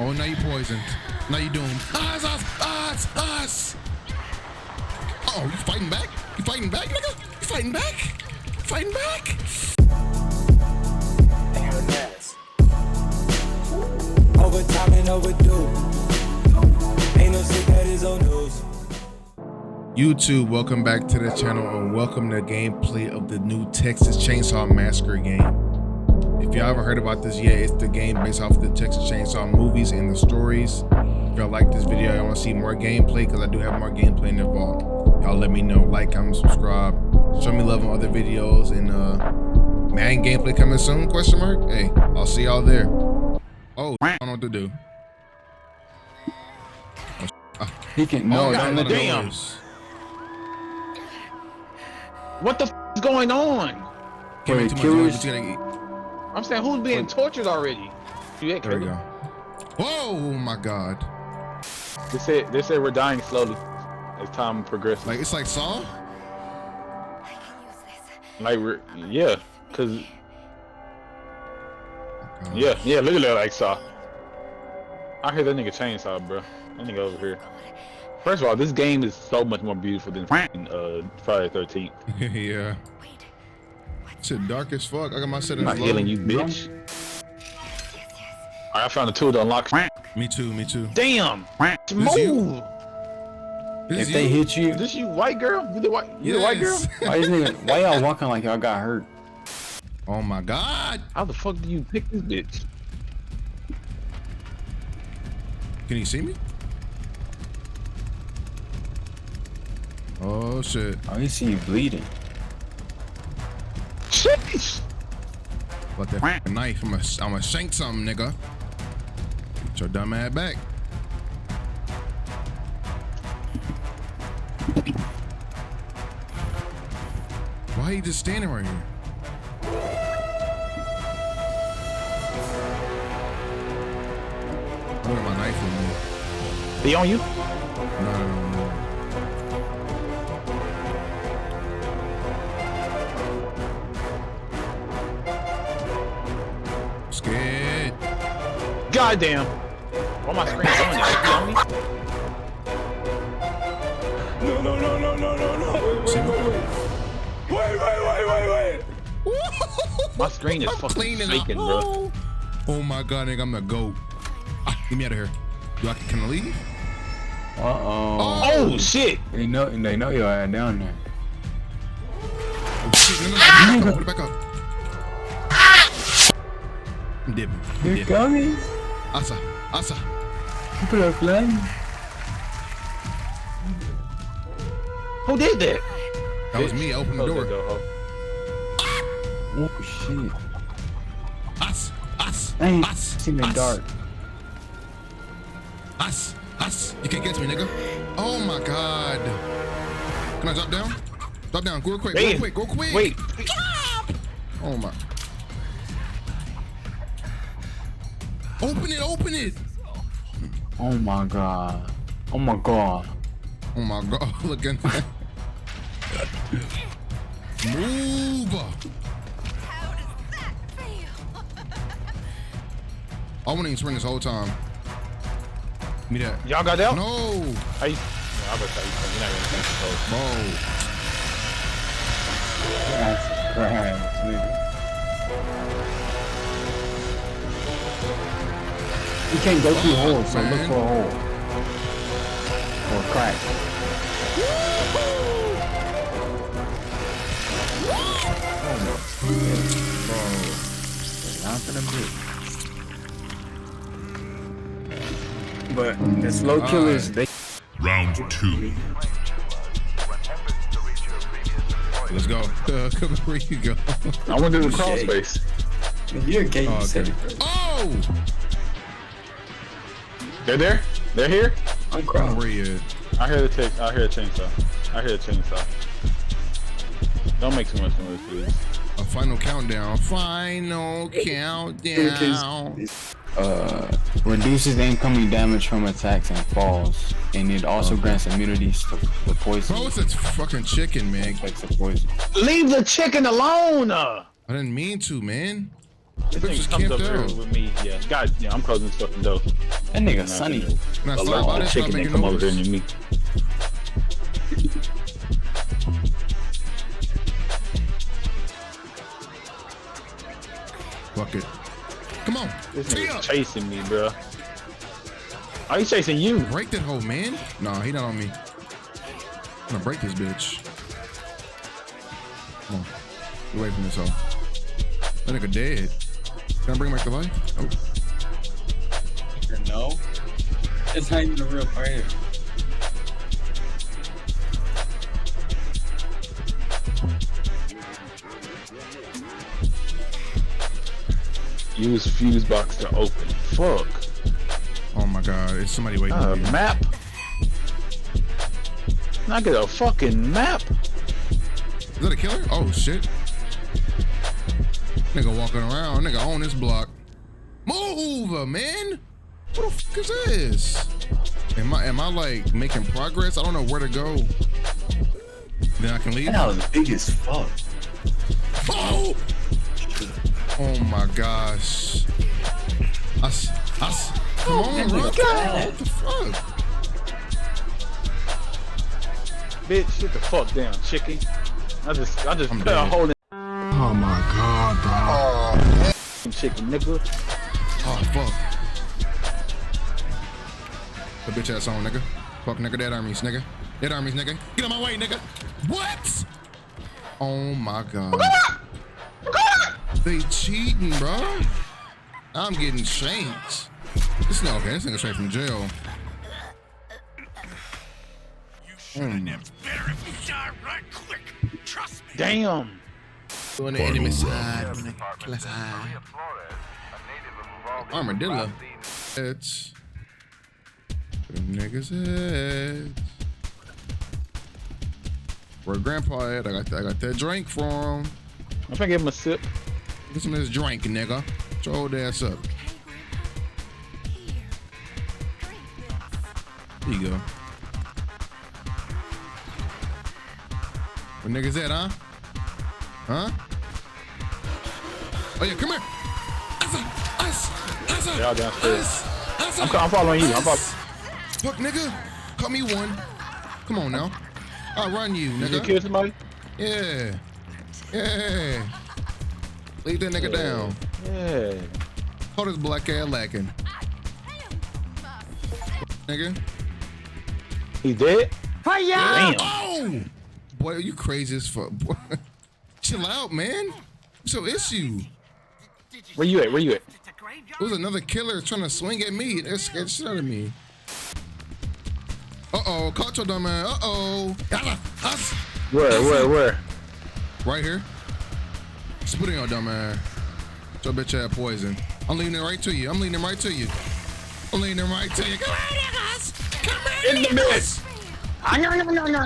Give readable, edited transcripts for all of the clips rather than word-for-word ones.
Oh, now you poisoned. Now you doomed. Us, us, us. Oh, you fighting back? You fighting back, nigga? You fighting back? You fighting back? Overtime and overdue. Ain't no sick that is on news. YouTube, welcome back to the channel and welcome to gameplay of the new Texas Chainsaw Massacre game. If y'all haven't heard about this yet, it's the game based off of the Texas Chainsaw movies and the stories. If y'all like this video, y'all want to see more gameplay, because I do have more gameplay in the vault. Y'all let me know, like, comment, subscribe, show me love on other videos, and Madden gameplay coming soon, question mark? Hey, I'll see y'all there. Oh, I don't know what to do. He can no, damn. What the f is going on? Wait, killers. I'm saying, who's being tortured already? There we go. Whoa, oh my god. They said we're dying slowly as time progresses. Like, it's like Saw? Like, yeah, cause yeah, look at that, like Saw. I hear that nigga Chainsaw, bro. That nigga over here. First of all, this game is so much more beautiful than Friday the 13th. Yeah. Shit dark as fuck. I got my settings low. I'm not healing you, bitch. Alright, I found the tool to unlock. Me too, me too. Damn! Move! If they hit you, Is this you, white girl? You the white? You the white girl? why y'all walking like y'all got hurt? Oh my god! How the fuck do you pick this bitch? Can you see me? Oh shit. I can see you bleeding. Shit! What that f***ing knife? I'ma shank something, nigga. Get your dumb ass back. Why are you just standing right here? I want my knife with me. He on you? No. Scared. Goddamn! Why my screen doing that? You on me? No. Wait. My screen is fucking shaking, bro. Oh my god, nigga, I'm the GOAT. Get me out of here. Can I leave? Oh shit! They know your ass down there. Oh shit, no. Put it back up. I'm dipping. You're coming. Asa. You put a flame. Who did that? That was me. I opened the door. Oh shit. Us. Dang, it's in the dark. Us. You can't get to me, nigga. Oh my god. Can I drop down? Drop down. Go quick. Go quick. Wait. Oh my. Open it. Oh my god. Look at that. Move. How does that feel? I wouldn't even swing this whole time. Give me that. Y'all got out? No. How you? I bet you're not gonna think so. Bro. That's crap, nigga. You can't go through holes, so look for a hole. Or a crack. Not for them. But the slow killers, they. Round 2. Let's go. Come where you go. I went to the crawl space. You're gay, you Okay. said it. Oh! They're there? They're here? I'm crawling. Where you at? I hear the chainsaw. Don't make too much noise, please. A final countdown. Reduces incoming damage from attacks and falls, and it also grants immunities to the poison. Bro, it's a fucking chicken, man. Affects the poison. Leave the chicken alone! I didn't mean to, man. This Bitch just nigga comes camped over here out. with me. Yeah, God, yeah, I'm closing this fucking door. That nigga Sunny. Now A start lot about of it, start chicken making didn't come over here noise. near me. Fuck it. Come on. This Tee nigga's up. chasing me, bro. Are you chasing you? Break that hoe, man. Nah, he not on me. I'm gonna break this bitch. Come on. Get away from this hoe. That nigga dead. Can I bring him back to life? Oh. No. It's not even a real player. Use fuse box to open. Fuck. Oh my god, it's somebody waiting for you. Map. Not get a fucking map. Is that a killer? Oh shit. Nigga walking around, nigga on this block. Move, man. What the fuck is this? Am I like making progress? I don't know where to go. Then I can leave. That was big as fuck. Oh! Oh my gosh. Come on, bro. What the fuck? Bitch, sit the fuck down, chicken. I just I'm put a dead. hole in Oh my god, bro. chicken, nigga. Oh fuck. The bitch ass on, nigga. Fuck, nigga. Dead armies, nigga. Dead armies, nigga. Get out my way, nigga. What? Oh my god. They cheating, bro. I'm getting shanked. This nigga, okay, this nigga straight from jail. Damn. On the enemy side, on the class side. Armadillo. It's the niggas heads. Where grandpa at? I got that drink for him. I'm trying to give him a sip. Get some of this drink, nigga. Get your old ass up. There you go. Where niggas at, huh? Huh? Oh yeah, come here. Y'all downstairs. Us. I'm following you. I'm following. Fuck, nigga. Caught me one. Come on now. I'll run you, Did you nigga. kill somebody? Yeah. Yeah. Leave that nigga down. Yeah. Hold his black ass lacking. Nigga. He dead? Damn. Oh! Boy, you crazy as fuck. Boy. Chill out, man. What's your issue? Where you at? Where you at? It was another killer trying to swing at me. That scared the shit out of me. Uh-oh, caught your dumb ass. Uh-oh. Us. Where? Right here. Spitting your dumb ass. Your bitch ass poison. I'm leading it right to you. I'm leading him right to you. I'm leading him right to you. Come here, niggas. Come here, In the niggas.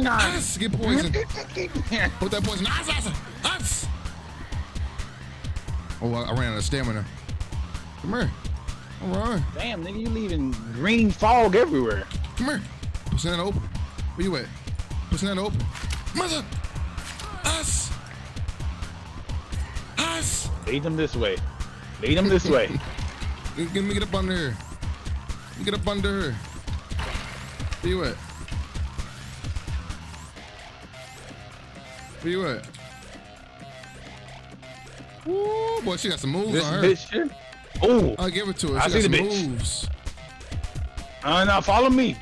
No. Us. Get poisoned. Put that poison. Us. Oh, I ran out of stamina. Come here. All right. Damn, nigga, you leaving green fog everywhere. Come here. Pussy that open. Where you at? Pussy that open. Mother. Us. Lead them this way. Lead them this way. Let me get up under here. Let me get up under her. Where you at? Where you at? Woo, boy, she got some moves This on her. bitch here. Oh, I'll give it to her. I She see got the some bitch. moves. now follow me.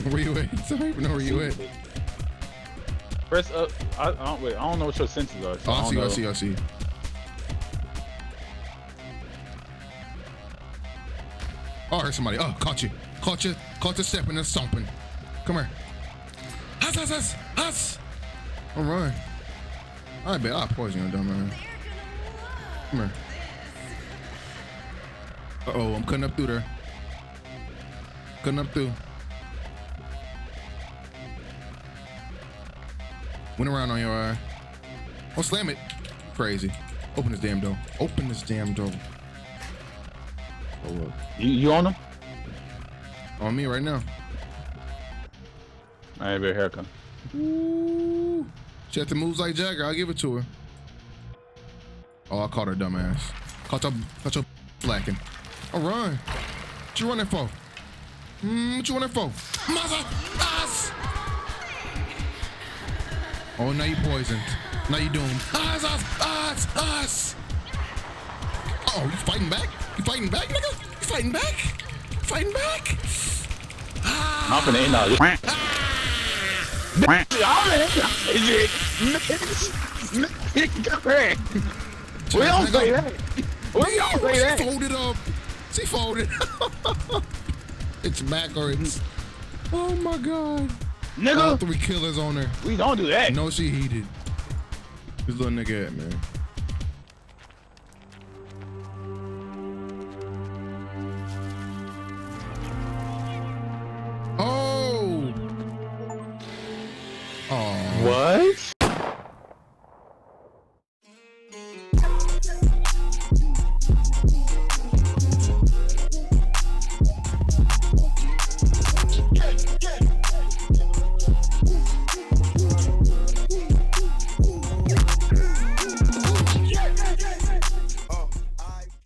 Where you at? I don't even know where you at. Press up. I don't know what your senses are. So Oh, I don't know. I see. Oh, I heard somebody. Oh, caught you. Caught you stepping and stomping. Come here. Us. All right. I bet I'll poison your dumb ass. Come here. Uh-oh, I'm cutting up through there. Cutting up through. Went around on your eye. Oh, slam it. Crazy. Open this damn door. Open this damn door. Oh, look. You on them? On me right now. I have a haircut. Ooh. She had to move like Jagger. I'll give it to her. Oh, I caught her dumbass. Caught your slacking. Oh, run. What you running for? What you running for? Mother us! Oh, now you poisoned. Now you doomed. Us! Oh, you fighting back? You fighting back, nigga? You fighting back? Fighting back? I'm finna end all this. We don't say that. We don't say that. She folded up. She folded. It's back or it's. Oh my god. Nigga. All 3 killers on her. We don't do that. No, she heated. This little nigga at, man.